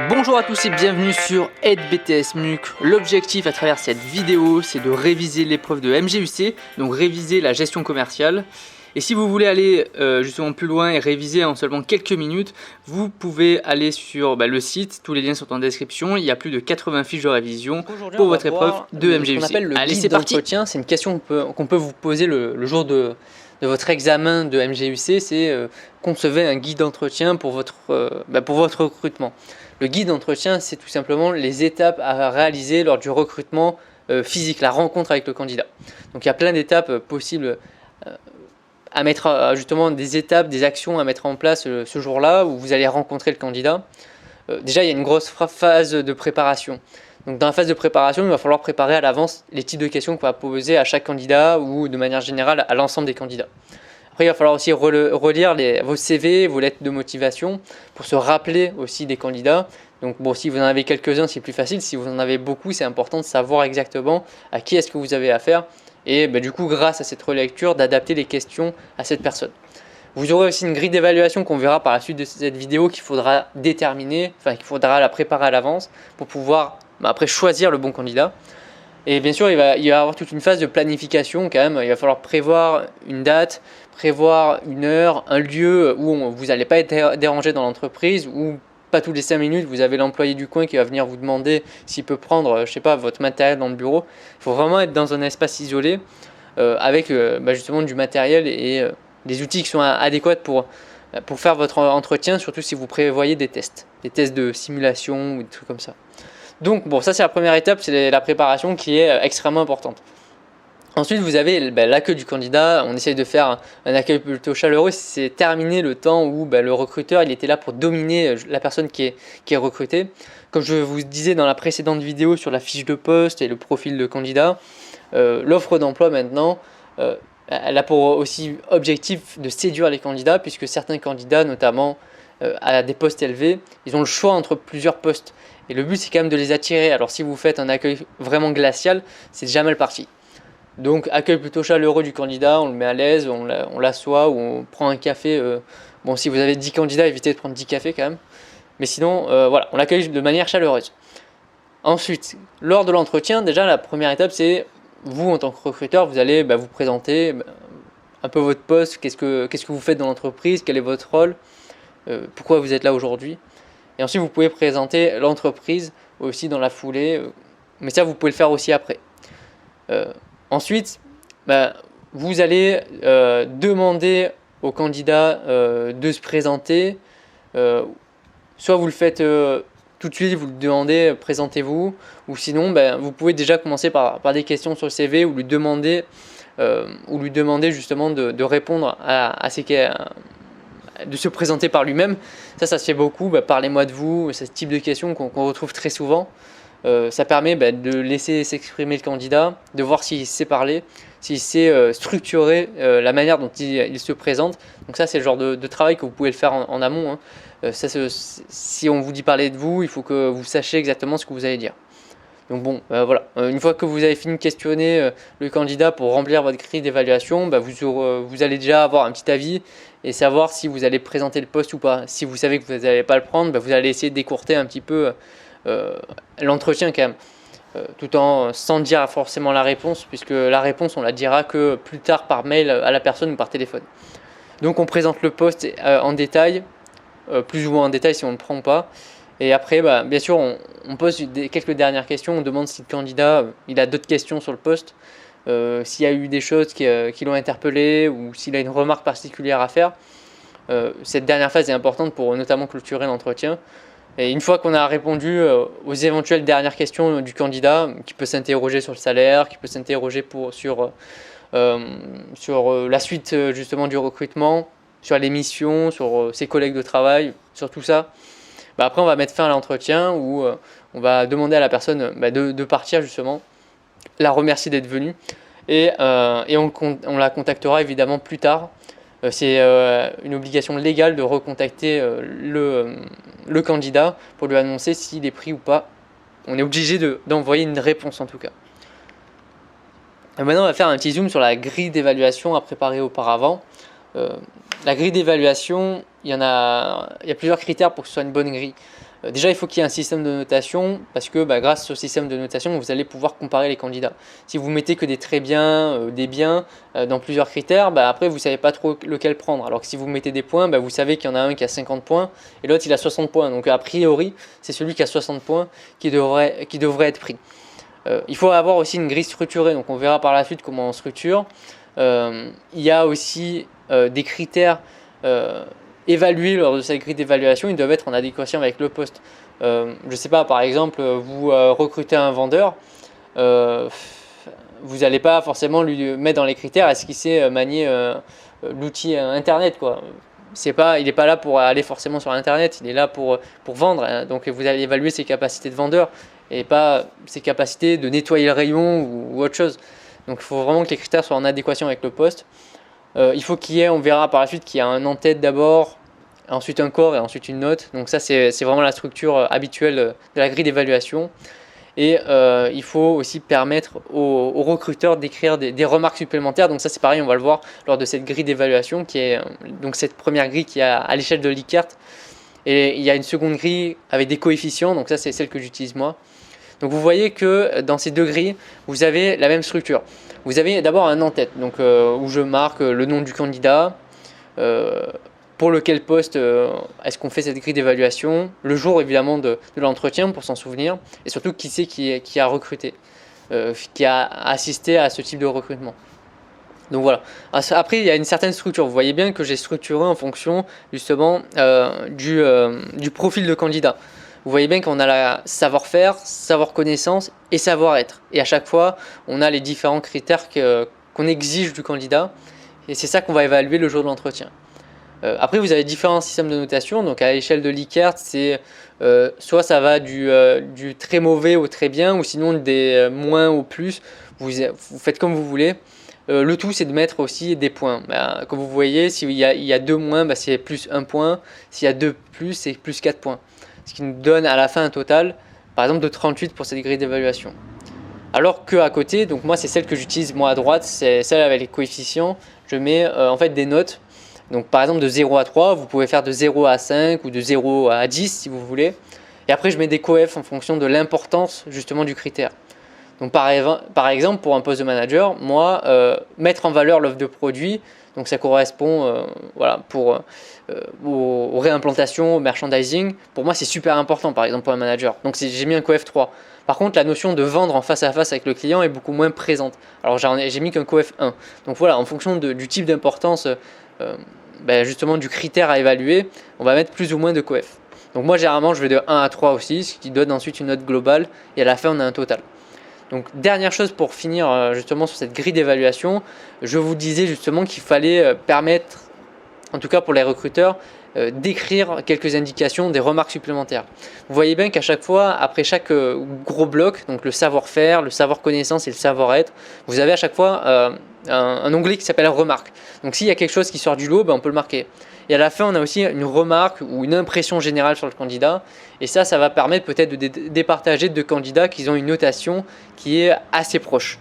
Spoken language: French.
Bonjour à tous et bienvenue sur Aide BTS MUC. L'objectif à travers cette vidéo, c'est de réviser l'épreuve de MGUC, donc réviser la gestion commerciale. Et si vous voulez aller justement plus loin et réviser en seulement quelques minutes, vous pouvez aller sur le site, tous les liens sont en description, il y a plus de 80 fiches de révision pour votre épreuve de MGUC. Ce qu'on appelle le Allez, guide c'est parti. d'entretien, c'est une question qu'on peut vous poser le jour de votre examen de MGUC, c'est concevez un guide d'entretien pour votre recrutement. Le guide d'entretien, c'est tout simplement les étapes à réaliser lors du recrutement physique, la rencontre avec le candidat. Donc il y a plein d'étapes possibles à mettre, justement des étapes, des actions à mettre en place ce jour-là où vous allez rencontrer le candidat. Déjà, il y a une grosse phase de préparation. Donc dans la phase de préparation, il va falloir préparer à l'avance les types de questions qu'on va poser à chaque candidat ou de manière générale à l'ensemble des candidats. Après, il va falloir aussi relire vos CV, vos lettres de motivation pour se rappeler aussi des candidats. Donc bon, si vous en avez quelques-uns, c'est plus facile. Si vous en avez beaucoup, c'est important de savoir exactement à qui est-ce que vous avez affaire. Et du coup, grâce à cette relecture, d'adapter les questions à cette personne. Vous aurez aussi une grille d'évaluation qu'on verra par la suite de cette vidéo qu'il faudra déterminer, enfin qu'il faudra la préparer à l'avance pour pouvoir après choisir le bon candidat. Et bien sûr, il va y avoir toute une phase de planification quand même. Il va falloir prévoir une date, prévoir une heure, un lieu où vous n'allez pas être dérangé dans l'entreprise, où pas tous les 5 minutes vous avez l'employé du coin qui va venir vous demander s'il peut prendre, je sais pas, votre matériel dans le bureau. Il faut vraiment être dans un espace isolé avec justement du matériel et des outils qui sont adéquats pour faire votre entretien, surtout si vous prévoyez des tests de simulation ou des trucs comme ça. Donc bon, ça c'est la première étape, c'est la préparation qui est extrêmement importante. Ensuite, vous avez l'accueil du candidat. On essaye de faire un accueil plutôt chaleureux. C'est terminer le temps où le recruteur il était là pour dominer la personne qui est recrutée. Comme je vous disais dans la précédente vidéo sur la fiche de poste et le profil de candidat, l'offre d'emploi maintenant, elle a pour aussi objectif de séduire les candidats, puisque certains candidats, notamment à des postes élevés, ils ont le choix entre plusieurs postes. Et le but, c'est quand même de les attirer. Alors si vous faites un accueil vraiment glacial, c'est déjà mal parti. Donc accueil plutôt chaleureux du candidat, on le met à l'aise, on l'assoit ou on prend un café. Bon, si vous avez 10 candidats, évitez de prendre 10 cafés quand même. Mais sinon, voilà, on l'accueille de manière chaleureuse. Ensuite, lors de l'entretien, déjà la première étape, c'est vous en tant que recruteur, vous allez vous présenter un peu votre poste, qu'est-ce que vous faites dans l'entreprise, quel est votre rôle, pourquoi vous êtes là aujourd'hui. Et ensuite, vous pouvez présenter l'entreprise aussi dans la foulée, mais ça, vous pouvez le faire aussi après. Ensuite, vous allez demander au candidat de se présenter. Soit vous le faites tout de suite, vous le demandez, présentez-vous. Ou sinon, vous pouvez déjà commencer par des questions sur le CV ou lui demander justement de répondre à ces questions. De se présenter par lui-même, ça se fait beaucoup, parlez-moi de vous, c'est ce type de questions qu'on retrouve très souvent. Ça permet de laisser s'exprimer le candidat, de voir s'il sait parler, s'il sait structurer la manière dont il se présente. Donc ça, c'est le genre de travail que vous pouvez le faire en amont. Si on vous dit parler de vous, il faut que vous sachiez exactement ce que vous allez dire. Donc bon, voilà. Une fois que vous avez fini de questionner le candidat pour remplir votre grille d'évaluation, vous allez déjà avoir un petit avis et savoir si vous allez présenter le poste ou pas. Si vous savez que vous n'allez pas le prendre, vous allez essayer d'écourter un petit peu l'entretien quand même, tout en sans dire forcément la réponse, puisque la réponse on la dira que plus tard par mail à la personne ou par téléphone. Donc on présente le poste en détail, plus ou moins en détail si on ne le prend pas. Et après, bien sûr, on pose quelques dernières questions. On demande si le candidat il a d'autres questions sur le poste, s'il y a eu des choses qui l'ont interpellé ou s'il a une remarque particulière à faire. Cette dernière phase est importante pour notamment clôturer l'entretien. Et une fois qu'on a répondu aux éventuelles dernières questions du candidat, qui peut s'interroger sur le salaire, qui peut s'interroger sur la suite justement du recrutement, sur les missions, sur ses collègues de travail, sur tout ça, après on va mettre fin à l'entretien où on va demander à la personne de partir justement, la remercier d'être venue et on la contactera évidemment plus tard. C'est une obligation légale de recontacter le candidat pour lui annoncer s'il est pris ou pas. On est obligé d'envoyer une réponse en tout cas. Et maintenant on va faire un petit zoom sur la grille d'évaluation à préparer auparavant. La grille d'évaluation, il y a plusieurs critères pour que ce soit une bonne grille. Déjà, il faut qu'il y ait un système de notation parce que grâce au système de notation, vous allez pouvoir comparer les candidats. Si vous mettez que des très bien, des biens dans plusieurs critères, après vous ne savez pas trop lequel prendre. Alors que si vous mettez des points, vous savez qu'il y en a un qui a 50 points et l'autre il a 60 points. Donc a priori, c'est celui qui a 60 points qui devrait être pris. Il faut avoir aussi une grille structurée, donc on verra par la suite comment on structure. Il y a aussi des critères évalués lors de cette grille d'évaluation, ils doivent être en adéquation avec le poste. Je ne sais pas, par exemple, vous recrutez un vendeur, vous n'allez pas forcément lui mettre dans les critères est-ce qu'il sait manier l'outil internet, quoi. Il n'est pas là pour aller forcément sur internet, il est là pour vendre, hein. Donc vous allez évaluer ses capacités de vendeur et pas ses capacités de nettoyer le rayon ou autre chose. Donc il faut vraiment que les critères soient en adéquation avec le poste. Il faut qu'il y ait, on verra par la suite, qu'il y a un en-tête d'abord, ensuite un corps et ensuite une note. Donc ça c'est vraiment la structure habituelle de la grille d'évaluation. Et il faut aussi permettre aux recruteurs d'écrire des remarques supplémentaires. Donc ça c'est pareil, on va le voir lors de cette grille d'évaluation qui est donc cette première grille qui est à l'échelle de Likert. Et il y a une seconde grille avec des coefficients, donc ça c'est celle que j'utilise moi. Donc vous voyez que dans ces deux grilles, vous avez la même structure. Vous avez d'abord un en-tête, donc où je marque le nom du candidat, pour lequel poste est-ce qu'on fait cette grille d'évaluation, le jour évidemment de l'entretien pour s'en souvenir, et surtout qui c'est qui a recruté, qui a assisté à ce type de recrutement. Donc voilà. Après, il y a une certaine structure. Vous voyez bien que j'ai structuré en fonction justement du profil de candidat. Vous voyez bien qu'on a la savoir-faire, savoir-connaissance et savoir-être. Et à chaque fois, on a les différents critères qu'on exige du candidat. Et c'est ça qu'on va évaluer le jour de l'entretien. Après, vous avez différents systèmes de notation. Donc à l'échelle de Likert, c'est soit ça va du très mauvais au très bien, ou sinon des moins au plus. Vous faites comme vous voulez. Le tout, c'est de mettre aussi des points. Comme vous voyez, s'il y a 2 moins, c'est plus 1 point. S'il y a 2 plus, c'est plus 4 points. Ce qui nous donne à la fin un total, par exemple, de 38 pour cette grille d'évaluation. Alors qu'à côté, donc moi, c'est celle que j'utilise moi à droite, c'est celle avec les coefficients. Je mets en fait des notes. Donc par exemple, de 0 à 3, vous pouvez faire de 0 à 5 ou de 0 à 10 si vous voulez. Et après, je mets des coefs en fonction de l'importance justement du critère. Donc par exemple, pour un poste de manager, moi, mettre en valeur l'offre de produit, donc ça correspond aux réimplantations, au merchandising. Pour moi, c'est super important, par exemple, pour un manager. Donc j'ai mis un coef 3. Par contre, la notion de vendre en face à face avec le client est beaucoup moins présente. Alors j'ai mis qu'un coef 1. Donc voilà, en fonction du type d'importance, justement du critère à évaluer, on va mettre plus ou moins de coef. Donc moi, généralement, je vais de 1 à 3 aussi, ce qui donne ensuite une note globale. Et à la fin, on a un total. Donc dernière chose pour finir justement sur cette grille d'évaluation, je vous disais justement qu'il fallait permettre, en tout cas pour les recruteurs, d'écrire quelques indications, des remarques supplémentaires. Vous voyez bien qu'à chaque fois, après chaque gros bloc, donc le savoir-faire, le savoir-connaissance et le savoir-être, vous avez à chaque fois un onglet qui s'appelle remarques. Donc s'il y a quelque chose qui sort du lot, on peut le marquer. Et à la fin, on a aussi une remarque ou une impression générale sur le candidat. Et ça va permettre peut-être de départager deux candidats qui ont une notation qui est assez proche.